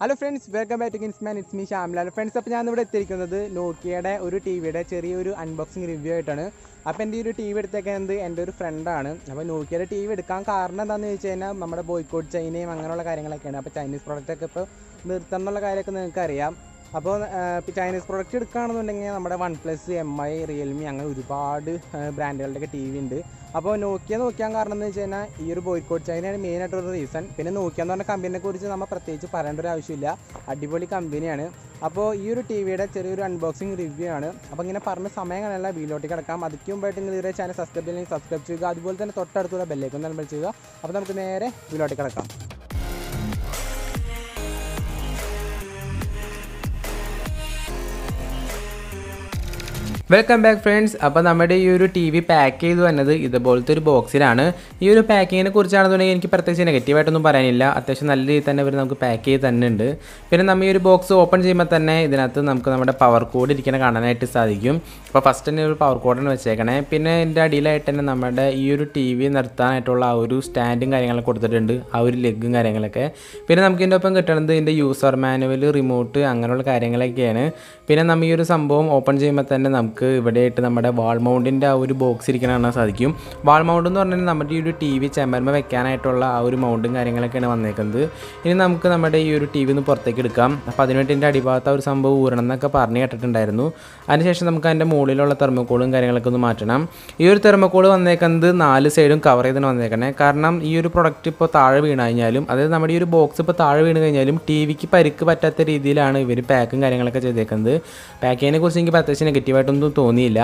Hello friends, welcome back to Kinz. It's me Shamla. Friends, അപ്പോൾ ഞാൻ ഇവിടെ എത്തിയിരിക്കുന്നത് നോക്കിയയുടെ ഒരു ടിവിയുടെ ചെറിയൊരു അൺബോക്സിംഗ് റിവ്യൂ ആയിട്ടാണ്. അപ്പോൾ എൻ്റെ ഈ ഒരു ടിവി എടുത്തേക്കുന്നത് എൻ്റെ ഒരു ഫ്രണ്ടാണ്. അപ്പോൾ നോക്കിയയുടെ ടിവി എടുക്കാൻ കാരണം എന്താണെന്ന് ചോദിച്ചു കഴിഞ്ഞാൽ നമ്മുടെ ബോയ്ക്കോട്ട് ചൈനയും അങ്ങനെയുള്ള കാര്യങ്ങളൊക്കെയാണ്. അപ്പോൾ ചൈനീസ് പ്രോഡക്റ്റൊക്കെ ഇപ്പോൾ നിർത്തണം എന്നുള്ള കാര്യമൊക്കെ നിങ്ങൾക്ക് അറിയാം. അപ്പോൾ ചൈനീസ് പ്രോഡക്റ്റ് എടുക്കുകയാണെന്നുണ്ടെങ്കിൽ നമ്മുടെ OnePlus, MI, Realme അങ്ങനെ ഒരുപാട് ബ്രാൻഡുകളുടെയൊക്കെ ടി വി ഉണ്ട്. അപ്പോൾ നോക്കിയ നോക്കിയാൻ കാരണം എന്ന് വെച്ച് കഴിഞ്ഞാൽ ഈ ഒരു ബോയ്ക്കോട്ട് ചൈനയാണ് മെയിനായിട്ടൊരു റീസൺ. പിന്നെ നോക്കിയ എന്ന് പറഞ്ഞ കമ്പനിയെ കുറിച്ച് നമ്മൾ പ്രത്യേകിച്ച് പറയേണ്ട ഒരു ആവശ്യമില്ല, അടിപൊളി കമ്പനിയാണ്. അപ്പോൾ ഈ ഒരു ടി വിയുടെ ചെറിയൊരു അൺബോക്സിംഗ് റിവ്യൂ ആണ്. അപ്പോൾ ഇങ്ങനെ പറഞ്ഞ സമയങ്ങളെല്ലാം വീഡിയോയിലേക്ക് കിടക്കാം. അതിക്ക് മുമ്പായിട്ട് നിങ്ങൾ ഇതുവരെ ചാനൽ സബ്സ്ക്രൈബ് ചെയ്യണമെങ്കിൽ സബ്സ്ക്രൈബ് ചെയ്യുക. അതുപോലെ തന്നെ തൊട്ടടുത്തുള്ള ബെല്ലേക്കും നമ്മൾ ചെയ്യുക. അപ്പോൾ നമുക്ക് നേരെ വീഡിയോയിലേക്ക് കിടക്കാം. Welcome back friends. അപ്പോൾ നമ്മുടെ ഈ ഒരു ടി വി പാക്ക് ചെയ്ത് വന്നത് ഇതുപോലത്തെ ഒരു ബോക്സിലാണ്. ഈ ഒരു പാക്കിങ്ങിനെ കുറിച്ചാണെന്നുണ്ടെങ്കിൽ എനിക്ക് പ്രത്യേകിച്ച് നെഗറ്റീവായിട്ടൊന്നും പറയാനില്ല. അത്യാവശ്യം നല്ല രീതിയിൽ തന്നെ ഇവർ നമുക്ക് പാക്ക് ചെയ്ത് തന്നെ ഉണ്ട്. പിന്നെ നമ്മൾ ഈ ഒരു ബോക്സ് ഓപ്പൺ ചെയ്യുമ്പോൾ തന്നെ ഇതിനകത്ത് നമുക്ക് നമ്മുടെ പവർ കോഡ് ഇരിക്കണ കാണാനായിട്ട് സാധിക്കും. അപ്പോൾ ഫസ്റ്റ് തന്നെ ഒരു പവർ കോഡാണ് വെച്ചേക്കണേ. പിന്നെ ഇതിൻ്റെ അടിയിലായിട്ട് തന്നെ നമ്മുടെ ഈ ഒരു ടി വി നിർത്താനായിട്ടുള്ള ആ ഒരു സ്റ്റാൻഡും കാര്യങ്ങളൊക്കെ കൊടുത്തിട്ടുണ്ട്, ആ ഒരു ലെഗും കാര്യങ്ങളൊക്കെ. പിന്നെ നമുക്ക് ഇതിൻ്റെ ഒപ്പം കിട്ടുന്നത് ഇതിൻ്റെ യൂസർ മാനുവൽ, റിമോട്ട് അങ്ങനെയുള്ള കാര്യങ്ങളൊക്കെയാണ്. പിന്നെ നമ്മൾ ഈ ഒരു സംഭവം ഓപ്പൺ ചെയ്യുമ്പോൾ തന്നെ നമുക്ക് ഇവിടെയായിട്ട് നമ്മുടെ വാൾ മൗണ്ടിൻ്റെ ആ ഒരു ബോക്സ് ഇരിക്കാൻ കാണാൻ സാധിക്കും. വാൾ മൗണ്ട് എന്ന് പറഞ്ഞാൽ നമ്മുടെ ഈ ഒരു ടി വി ചെമ്പന്മ വെക്കാനായിട്ടുള്ള ആ ഒരു മൗണ്ടും കാര്യങ്ങളൊക്കെയാണ് വന്നേക്കുന്നത്. ഇനി നമുക്ക് നമ്മുടെ ഈ ഒരു ടി വി ഒന്ന് പുറത്തേക്ക് എടുക്കാം. അപ്പോൾ അതിനുവേണ്ടി എൻ്റെ അടിഭാഗത്ത് ആ ഒരു സംഭവം ഊരണം എന്നൊക്കെ പറഞ്ഞ് കേട്ടിട്ടുണ്ടായിരുന്നു. അതിനുശേഷം നമുക്ക് അതിൻ്റെ മുകളിലുള്ള തെർമോക്കോളും കാര്യങ്ങളൊക്കെ ഒന്ന് മാറ്റണം. ഈ ഒരു തെർമോക്കോൾ വന്നേക്കുന്നത് 4 സൈഡും കവർ ചെയ്താണ് വന്നേക്കണേ. കാരണം ഈ ഒരു പ്രൊഡക്റ്റ് ഇപ്പോൾ താഴെ വീണ് കഴിഞ്ഞാലും, അതായത് നമ്മുടെ ഈ ഒരു ബോക്സ് ഇപ്പോൾ താഴെ വീണ് കഴിഞ്ഞാലും ടി വിക്ക് പരിക്ക് പറ്റാത്ത രീതിയിലാണ് ഇവർ പാക്കും കാര്യങ്ങളൊക്കെ ചെയ്തേക്കുന്നത്. പാക്കിങ്ങിനെ കുറിച്ച് എനിക്ക് പ്രത്യേകിച്ച് നെഗറ്റീവായിട്ടൊന്നും തോന്നിയില്ല.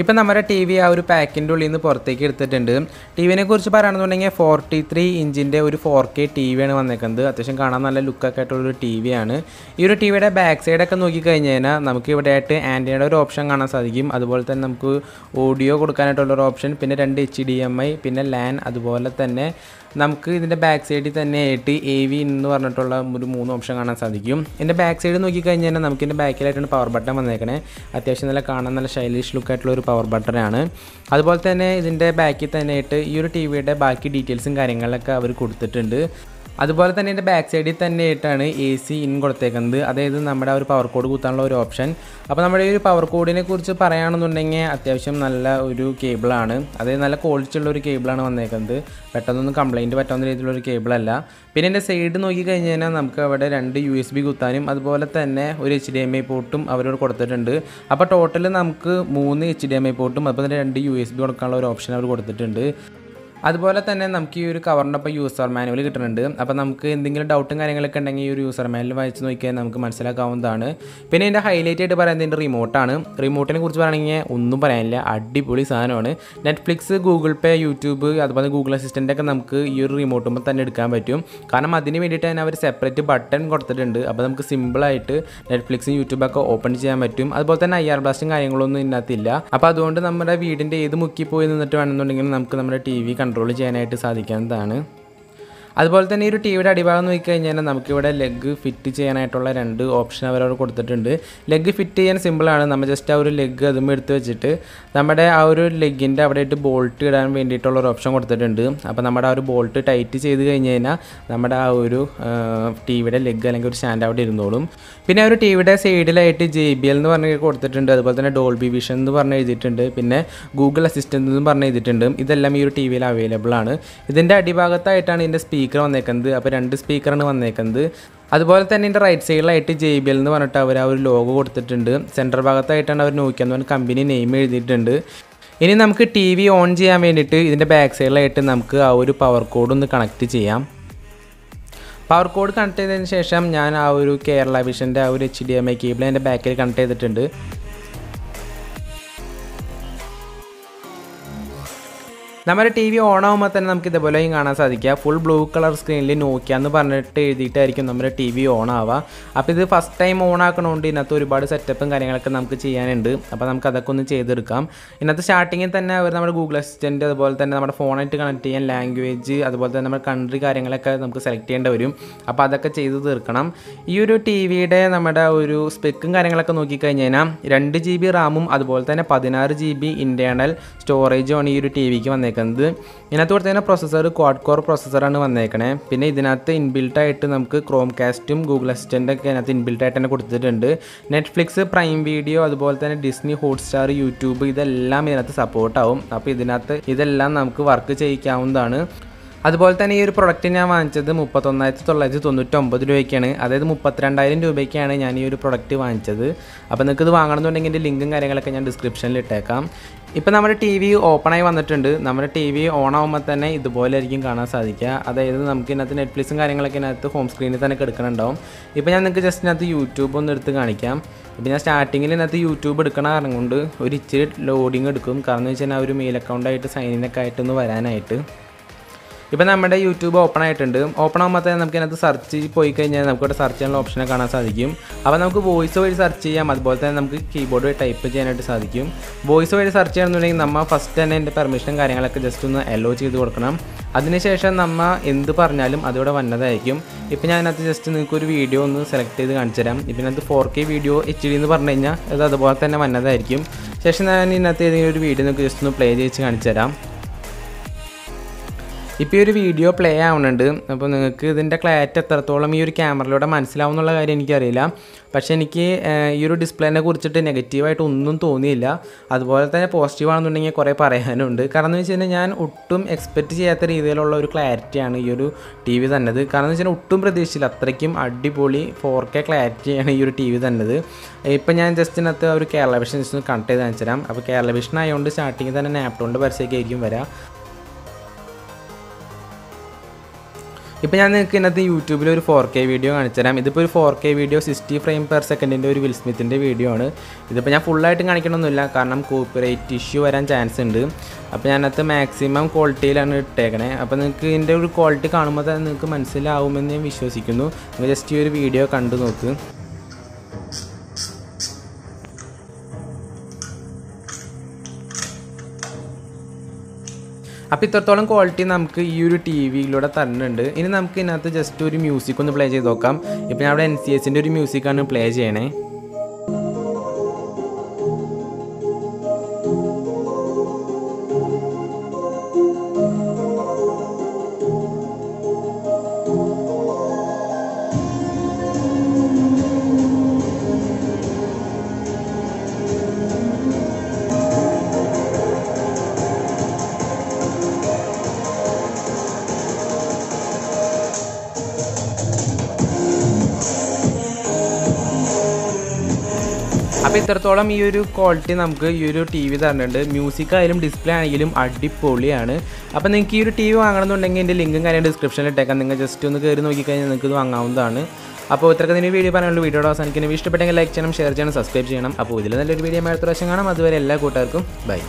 ഇപ്പം നമ്മുടെ ടി വി ആ ഒരു പാക്കിൻ്റെ ഉള്ളിൽ നിന്ന് പുറത്തേക്ക് എടുത്തിട്ടുണ്ട്. ടി വിനെ കുറിച്ച് പറയുകയാണെന്നുണ്ടെങ്കിൽ 43 ഇഞ്ചിൻ്റെ ഒരു 4K ടി വിയാണ് വന്നേക്കുന്നത്. അത്യാവശ്യം കാണാൻ നല്ല ലുക്കൊക്കെ ആയിട്ടുള്ളൊരു ടി വിയാണ്. ഈ ഒരു ടി വിയുടെ ബാക്ക് സൈഡൊക്കെ നോക്കിക്കഴിഞ്ഞ് കഴിഞ്ഞാൽ നമുക്ക് ഇവിടെ ആയിട്ട് ആൻറ്റിയുടെ ഒരു ഓപ്ഷൻ കാണാൻ സാധിക്കും. അതുപോലെ തന്നെ നമുക്ക് ഓഡിയോ കൊടുക്കാനായിട്ടുള്ളൊരു ഓപ്ഷൻ, പിന്നെ 2 HDMI, പിന്നെ LAN. അതുപോലെ തന്നെ നമുക്ക് ഇതിൻ്റെ ബാക്ക് സൈഡിൽ തന്നെ ആയിട്ട് AV എന്ന് പറഞ്ഞിട്ടുള്ള ഒരു 3 ഓപ്ഷൻ കാണാൻ സാധിക്കും. ഇതിൻ്റെ ബാക്ക് സൈഡ് നോക്കിക്കഴിഞ്ഞ് കഴിഞ്ഞാൽ നമുക്ക് ഇതിൻ്റെ ബാക്കിലായിട്ടാണ് പവർ ബട്ടൺ വന്നേക്കണേ. അത്യാവശ്യം നല്ല കാണാൻ നല്ല സ്റ്റൈലിഷ് ലുക്കായിട്ടുള്ള ഒരു പവർ ബട്ടണാണ്. അതുപോലെ തന്നെ ഇതിൻ്റെ ബാക്കിൽ തന്നെ ആയിട്ട് ഈ ഒരു ടി വിയുടെ ബാക്കി ഡീറ്റെയിൽസും കാര്യങ്ങളൊക്കെ അവർ കൊടുത്തിട്ടുണ്ട്. അതുപോലെ തന്നെ ഇതിൻ്റെ ബാക്ക് സൈഡിൽ തന്നെ ആയിട്ടാണ് AC ഇൻ കൊടുത്തേക്കുന്നത്, അതായത് നമ്മുടെ ആ ഒരു പവർ കോഡ് കുത്താനുള്ള ഒരു ഓപ്ഷൻ. അപ്പോൾ നമ്മുടെ ഈ ഒരു പവർ കോഡിനെ കുറിച്ച് പറയുകയാണെന്നുണ്ടെങ്കിൽ അത്യാവശ്യം നല്ല ഒരു കേബിളാണ്, അതായത് നല്ല ക്വാളിറ്റി ഉള്ള ഒരു കേബിളാണ് വന്നേക്കുന്നത്. പെട്ടെന്നൊന്നും കംപ്ലയിൻറ്റ് പറ്റാവുന്ന രീതിയിലുള്ളൊരു കേബിളല്ല. പിന്നെ എൻ്റെ സൈഡ് നോക്കിക്കഴിഞ്ഞ് കഴിഞ്ഞാൽ നമുക്ക് അവിടെ 2 USB കുത്താനും അതുപോലെ തന്നെ ഒരു HDMI പോർട്ടും അവരോട് കൊടുത്തിട്ടുണ്ട്. അപ്പോൾ ടോട്ടൽ നമുക്ക് 3 HDMI പോർട്ടും അതുപോലെ തന്നെ 2 USB കൊടുക്കാനുള്ള ഒരു ഓപ്ഷൻ അവർ കൊടുത്തിട്ടുണ്ട്. അതുപോലെ തന്നെ നമുക്ക് ഈ ഒരു കവറിൻ്റെ ഒപ്പം യൂസർ മാനുവൽ കിട്ടുന്നുണ്ട്. അപ്പോൾ നമുക്ക് എന്തെങ്കിലും ഡൗട്ടും കാര്യങ്ങളൊക്കെ ഉണ്ടെങ്കിൽ ഈ ഒരു യൂസർ മാനുവൽ വായിച്ച് നോക്കിയാൽ നമുക്ക് മനസ്സിലാക്കാവുന്നതാണ്. പിന്നെ ഇതിൻ്റെ ഹൈലൈറ്റ് ആയിട്ട് പറയുന്നത് ഇതിൻ്റെ റിമോട്ടാണ്. റിമോട്ടിനെ കുറിച്ച് പറയുകയാണെങ്കിൽ ഒന്നും പറയാനില്ല, അടിപൊളി സാധനമാണ്. നെറ്റ്ഫ്ലിക്സ്, ഗൂഗിൾ പേ, യൂട്യൂബ്, അതുപോലെ ഗൂഗിൾ അസിസ്റ്റൻ്റൊക്കെ നമുക്ക് ഈ ഒരു റിമോട്ടുമ്പോൾ തന്നെ എടുക്കാൻ പറ്റും. കാരണം അതിന് വേണ്ടിയിട്ട് തന്നെ അവർ സെപ്പറേറ്റ് ബട്ടൺ കൊടുത്തിട്ടുണ്ട്. അപ്പോൾ നമുക്ക് സിമ്പിളായിട്ട് നെറ്റ്ഫ്ലിക്സും യൂട്യൂബൊക്കെ ഓപ്പൺ ചെയ്യാൻ പറ്റും. അതുപോലെ തന്നെ IR ബ്ലാസ്റ്റും കാര്യങ്ങളൊന്നും ഇതിനകത്തില്ല. അപ്പോൾ അതുകൊണ്ട് നമ്മുടെ വീടിൻ്റെ ഏത് മുക്കി പോയി നിന്നിട്ട് വേണമെന്നുണ്ടെങ്കിൽ നമുക്ക് നമ്മുടെ ടി വി കൺട്രോൾ ചെയ്യാനായിട്ട് സാധിക്കുന്നതാണ്. അതുപോലെ തന്നെ ഈ ഒരു ടി വിയുടെ അടിഭാഗം നോക്കിക്കഴിഞ്ഞാൽ നമുക്കിവിടെ ലെഗ് ഫിറ്റ് ചെയ്യാനായിട്ടുള്ള 2 ഓപ്ഷൻ അവരവിടെ കൊടുത്തിട്ടുണ്ട്. ലെഗ് ഫിറ്റ് ചെയ്യാൻ സിമ്പിളാണ്. നമ്മൾ ജസ്റ്റ് ആ ഒരു ലെഗ് അതും എടുത്ത് വെച്ചിട്ട് നമ്മുടെ ആ ഒരു ലെഗിൻ്റെ അവിടെ ആയിട്ട് ബോൾട്ട് ഇടാൻ വേണ്ടിയിട്ടുള്ള ഒരു ഓപ്ഷൻ കൊടുത്തിട്ടുണ്ട്. അപ്പോൾ നമ്മുടെ ആ ഒരു ബോൾട്ട് ടൈറ്റ് ചെയ്ത് കഴിഞ്ഞ് കഴിഞ്ഞാൽ നമ്മുടെ ആ ഒരു ടി വിയുടെ ലെഗ് അല്ലെങ്കിൽ ഒരു സ്റ്റാൻഡ് അവിടെ ഇരുന്നോളും. പിന്നെ ആ ഒരു ടി വിയുടെ സൈഡിലായിട്ട് JBL എന്ന് പറഞ്ഞ് കൊടുത്തിട്ടുണ്ട്. അതുപോലെ തന്നെ ഡോൾബി വിഷൻ എന്ന് പറഞ്ഞ് എഴുതിയിട്ടുണ്ട്. പിന്നെ ഗൂഗിൾ അസിസ്റ്റൻ്റ് എന്ന് പറഞ്ഞ് എഴുതിയിട്ടുണ്ട്. ഇതെല്ലാം ഈ ഒരു ടി വിയിൽ അവൈലബിൾ ആണ്. ഇതിൻ്റെ അടിഭാഗത്തായിട്ടാണ് ഇതിൻ്റെ സ്പീക്കർ വന്നേക്കുന്നത്. അപ്പോൾ 2 സ്പീക്കറാണ് വന്നേക്കുന്നത്. അതുപോലെ തന്നെ ഇതിൻ്റെ റൈറ്റ് സൈഡിലായിട്ട് JBL എന്ന് പറഞ്ഞിട്ട് അവർ ആ ഒരു ലോഗോ കൊടുത്തിട്ടുണ്ട്. സെൻറ്റർ ഭാഗത്തായിട്ടാണ് അവർ നോക്കിയ എന്ന് പറഞ്ഞ കമ്പനി നെയിം എഴുതിയിട്ടുണ്ട്. ഇനി നമുക്ക് ടി വി ഓൺ ചെയ്യാൻ വേണ്ടിയിട്ട് ഇതിൻ്റെ ബാക്ക് സൈഡിലായിട്ട് നമുക്ക് ആ ഒരു പവർ കോഡ് ഒന്ന് കണക്ട് ചെയ്യാം. പവർ കോഡ് കണക്ട് ചെയ്തതിന് ശേഷം ഞാൻ ആ ഒരു കേരള വിഷൻ്റെ ആ ഒരു HDMI കേബിൾ എൻ്റെ ബാക്കിൽ കണക്ട് ചെയ്തിട്ടുണ്ട്. നമ്മുടെ ടി വി ഓൺ ആകുമ്പോൾ തന്നെ നമുക്ക് ഇതേപോലെയും കാണാൻ സാധിക്കുക. ഫുൾ ബ്ലൂ കളർ സ്ക്രീനിൽ നോക്കിയ എന്ന് പറഞ്ഞിട്ട് എഴുതിയിട്ടായിരിക്കും നമ്മുടെ ടി വി ഓൺ ആവുക. അപ്പോൾ ഇത് ഫസ്റ്റ് ടൈം ഓൺ ആക്കണോണ്ട് ഇതിനകത്ത് ഒരുപാട് സെറ്റപ്പും കാര്യങ്ങളൊക്കെ നമുക്ക് ചെയ്യാനുണ്ട്. അപ്പോൾ നമുക്ക് അതൊക്കെ ഒന്ന് ചെയ്തെടുക്കാം. ഇതിനകത്ത് സ്റ്റാർട്ടിങ്ങിൽ തന്നെ അവർ നമ്മുടെ ഗൂഗിൾ അസിസ്റ്റൻറ്റ്, അതുപോലെ തന്നെ നമ്മുടെ ഫോണായിട്ട് കണക്ട് ചെയ്യാൻ ലാംഗ്വേജ്, അതുപോലെ തന്നെ നമ്മുടെ കൺട്രി കാര്യങ്ങളൊക്കെ നമുക്ക് സെലക്ട് ചെയ്യേണ്ടി വരും. അപ്പോൾ അതൊക്കെ ചെയ്ത് തീർക്കണം. ഈ ഒരു ടി വിയുടെ നമ്മുടെ ഒരു സ്പെക്കും കാര്യങ്ങളൊക്കെ നോക്കിക്കഴിഞ്ഞാൽ 2 GB റാമും അതുപോലെ തന്നെ 16 GB ഇൻറ്റേർണൽ സ്റ്റോറേജുമാണ് ഈ ഒരു ടി വിക്ക് വന്നേക്കുന്നത്. വന്നേക്കുന്നത്. ഇതിനകത്ത് കൊടുത്തതിന് പ്രോസസ്സർ ക്വാഡ് കോർ പ്രോസസ്സറാണ് വന്നേക്കണേ. പിന്നെ ഇതിനകത്ത് ഇൻബിൽട്ടായിട്ട് നമുക്ക് ക്രോം കാസ്റ്റും ഗൂഗിൾ അസിസ്റ്റൻ്റൊക്കെ അതിനകത്ത് ഇൻബിൽട്ടായിട്ട് തന്നെ കൊടുത്തിട്ടുണ്ട്. നെറ്റ്ഫ്ലിക്സ്, പ്രൈം വീഡിയോ, അതുപോലെ തന്നെ ഡിസ്നി, ഹോട്ട്സ്റ്റാർ, യൂട്യൂബ് ഇതെല്ലാം ഇതിനകത്ത് സപ്പോർട്ടാവും. അപ്പോൾ ഇതിനകത്ത് ഇതെല്ലാം നമുക്ക് വർക്ക് ചെയ്യിക്കാവുന്നതാണ്. അതുപോലെ തന്നെ ഈ ഒരു പ്രൊഡക്റ്റ് ഞാൻ വാങ്ങിച്ചത് 31,999 രൂപയ്ക്കാണ്. അതായത് 32,000 രൂപയ്ക്കാണ് ഞാൻ ഈ ഒരു പ്രൊഡക്റ്റ് വാങ്ങിച്ചത്. അപ്പോൾ നിങ്ങൾക്ക് ഇത് വാങ്ങണമെന്നുണ്ടെങ്കിൽ എൻ്റെ ലിങ്കും കാര്യങ്ങളൊക്കെ ഞാൻ ഡിസ്ക്രിപ്ഷനിൽ ഇട്ടേക്കാം. ഇപ്പോൾ നമ്മുടെ ടി വി ഓപ്പണായി വന്നിട്ടുണ്ട്. നമ്മുടെ ടി വി ഓൺ ആകുമ്പോൾ തന്നെ ഇതുപോലെ ആയിരിക്കും കാണാൻ സാധിക്കുക. അതായത് നമുക്ക് ഇതിനകത്ത് നെറ്റ്ഫ്ലിക്സും കാര്യങ്ങളൊക്കെ ഇതിനകത്ത് ഹോം സ്ക്രീനിൽ തന്നെ എടുക്കണുണ്ടാവും. ഇപ്പോൾ ഞാൻ നിങ്ങൾക്ക് ജസ്റ്റ് ഇതിനകത്ത് യൂട്യൂബ് ഒന്ന് എടുത്ത് കാണിക്കാം. ഇപ്പോൾ ഞാൻ സ്റ്റാർട്ടിങ്ങിൽ ഇതിനകത്ത് യൂട്യൂബ് എടുക്കണ കാരണം കൊണ്ട് ഒരു ഇച്ചിരി ലോഡിങ് എടുക്കും. കാരണം എന്ന് വെച്ച് കഴിഞ്ഞാൽ ഒരു മെയിൽ അക്കൗണ്ടായിട്ട് സൈനിനൊക്കെ ആയിട്ടൊന്ന് വരാനായിട്ട്. ഇപ്പോൾ നമ്മുടെ യൂട്യൂബ് ഓപ്പൺ ആയിട്ടുണ്ട്. ഓപ്പൺ ആകുമ്പോൾ തന്നെ നമുക്ക് അതിനകത്ത് സെർച്ച് പോയി കഴിഞ്ഞാൽ നമുക്കിവിടെ സെർച്ച് ചെയ്യാനുള്ള ഓപ്ഷനെ കാണാൻ സാധിക്കും. അപ്പോൾ നമുക്ക് വോയിസ് വഴി സെർച്ച് ചെയ്യാം. അതുപോലെ തന്നെ നമുക്ക് കീബോർഡ് വഴി ടൈപ്പ് ചെയ്യാനായിട്ട് സാധിക്കും. വോയിസ് വഴി സെർച്ച് ചെയ്യണമെന്നുണ്ടെങ്കിൽ നമ്മൾ ഫസ്റ്റ് തന്നെ എൻ്റെ പെർമിഷനും കാര്യങ്ങളൊക്കെ ജസ്റ്റ് ഒന്ന് അലോ ചെയ്ത് കൊടുക്കണം. അതിനുശേഷം നമ്മൾ എന്ത് പറഞ്ഞാലും അതിവിടെ വന്നതായിരിക്കും. ഇപ്പോൾ ഞാൻ അതിനകത്ത് ജസ്റ്റ് നിങ്ങൾക്ക് ഒരു വീഡിയോ ഒന്ന് സെലക്ട് ചെയ്ത് കാണിച്ചു തരാം. ഇപ്പോൾ ഇതിനകത്ത് 4K വീഡിയോ HD എന്ന് പറഞ്ഞു കഴിഞ്ഞാൽ അത് അതുപോലെ തന്നെ വന്നതായിരിക്കും. ശേഷം ഞാൻ ഇതിനകത്ത് ഏതെങ്കിലും ഒരു വീഡിയോ നിങ്ങൾക്ക് ജസ്റ്റ് ഒന്ന് പ്ലേ ചെയ്ത് കാണിച്ചു തരാം. ഇപ്പോൾ ഈ ഒരു വീഡിയോ പ്ലേ ആവുന്നുണ്ട്. അപ്പോൾ നിങ്ങൾക്ക് ഇതിൻ്റെ ക്ലാരിറ്റി എത്രത്തോളം ഈ ഒരു ക്യാമറയിലൂടെ മനസ്സിലാവും എന്നുള്ള കാര്യം എനിക്കറിയില്ല. പക്ഷേ എനിക്ക് ഈ ഒരു ഡിസ്പ്ലേനെ കുറിച്ചിട്ട് നെഗറ്റീവായിട്ട് ഒന്നും തോന്നിയില്ല. അതുപോലെ തന്നെ പോസിറ്റീവ് ആണെന്നുണ്ടെങ്കിൽ കുറേ പറയാനുണ്ട്. കാരണം എന്ന് വെച്ച് കഴിഞ്ഞാൽ ഞാൻ ഒട്ടും എക്സ്പെക്റ്റ് ചെയ്യാത്ത രീതിയിലുള്ള ഒരു ക്ലാരിറ്റിയാണ് ഈ ഒരു ടി വി തന്നത്. കാരണം എന്ന് വെച്ചാൽ ഒട്ടും പ്രതീക്ഷിച്ചില്ല. അത്രയ്ക്കും അടിപൊളി 4K ക്ലാരിറ്റിയാണ് ഈ ഒരു ടി വി തന്നത്. ഇപ്പോൾ ഞാൻ ജസ്റ്റ് ഇതിനകത്ത് ഒരു കേരള വിഷൻ ജസ്റ്റ് കണക്ട് ചെയ്ത് കാണിച്ചു തരാം. അപ്പോൾ കേരള വിഷൻ ആയതുകൊണ്ട് സ്റ്റാർട്ടിങ്ങിൽ തന്നെ നാപ്റ്റോണിൻ്റെ പരസ്യമൊക്കെ ആയിരിക്കും വരാം. ഇപ്പോൾ ഞാൻ നിങ്ങൾക്ക് ഇതിനകത്ത് യൂട്യൂബിൽ ഒരു 4K വീഡിയോ കാണിച്ചു തരാം. ഇതിപ്പോൾ ഒരു 4K വീഡിയോ 60 ഫ്രെയിം പെർ സെക്കൻഡിൻ്റെ ഒരു വിൽ സ്മിത്തിൻ്റെ വീഡിയോ ആണ്. ഇതിപ്പോൾ ഞാൻ ഫുള്ളായിട്ട് കാണിക്കണമെന്നില്ല, കാരണം കോപ്പിറൈറ്റ് ഇഷ്യൂ വരാൻ ചാൻസ് ഉണ്ട്. അപ്പോൾ ഞാനകത്ത് മാക്സിമം ക്വാളിറ്റിയിലാണ് ഇട്ടേക്കണേ. അപ്പോൾ നിങ്ങൾക്ക് ഇതിൻ്റെ ഒരു ക്വാളിറ്റി കാണുമ്പോൾ തന്നെ നിങ്ങൾക്ക് മനസ്സിലാവുമെന്ന് ഞാൻ വിശ്വസിക്കുന്നു. നിങ്ങൾ ജസ്റ്റ് ഈ ഒരു വീഡിയോ കണ്ടു നോക്ക്. അപ്പോൾ ഇത്രത്തോളം ക്വാളിറ്റി നമുക്ക് ഈ ഒരു ടി വിയിലൂടെ തരുന്നുണ്ട്. ഇനി നമുക്ക് ഇതിനകത്ത് ജസ്റ്റ് ഒരു മ്യൂസിക് ഒന്ന് പ്ലേ ചെയ്ത് നോക്കാം. ഇപ്പോൾ ഞാൻ അവിടെ NCSൻ്റെ ഒരു മ്യൂസിക്കാണ് പ്ലേ ചെയ്യണേ. അപ്പോൾ ഇത്രത്തോളം ഈ ഒരു ക്വാളിറ്റി നമുക്ക് ഈ ഒരു ടി വി തരുന്നുണ്ട്. മ്യൂസിക് ആയാലും ഡിസ്പ്ലേ ആണെങ്കിലും അടിപൊളിയാണ്. അപ്പോൾ നിങ്ങൾക്ക് ഈ ഒരു ടി വി വാങ്ങണമെന്നുണ്ടെങ്കിൽ എൻ്റെ ലിങ്കും കാര്യം ഡിസ്ക്രിപ്ഷനിൽ ഇട്ടേക്കാം. നിങ്ങൾ ജസ്റ്റ് ഒന്ന് കയറി നോക്കിക്കഴിഞ്ഞാൽ നിങ്ങൾക്ക് ഇത് വാങ്ങാവുന്നതാണ്. അപ്പോൾ ഇത്രയ്ക്ക് തന്നെ വീഡിയോ പറയാനുള്ള വീഡിയോയുടെ അവസാനിക്കുന്നത്. ഇഷ്ടപ്പെട്ടെങ്കിൽ ലൈക്ക് ചെയ്യണം, ഷെയർ ചെയ്യണം, സബ്സ്ക്രൈബ് ചെയ്യണം. അപ്പോൾ ഇതിൽ നല്ലൊരു വീഡിയോ അടുത്ത പ്രാവശ്യം കാണാം. അതുവരെ എല്ലാ കൂട്ടുകാർക്കും ബൈ.